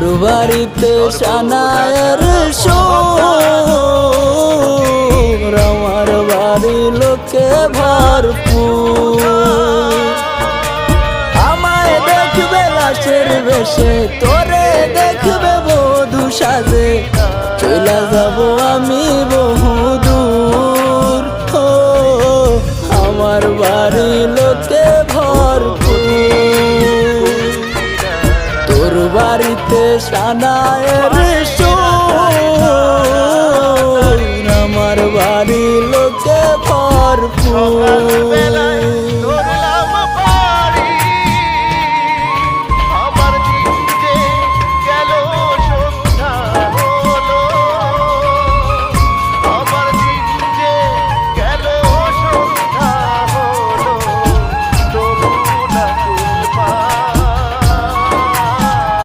তোর বাড়িতে সানায়ের সুর, আমার বাড়ি লোকে ভরপুর। আমায় দেখবে লাশের বেশে, তোরে দেখবে বধূ সাজে, চলে যাব আমি বহুদূর। ও আমার বাড়ি লোকে ভরপুর, তোর বাড়িতে সানায়ের সুর, আমার বাড়ি লোকে ভরপুর।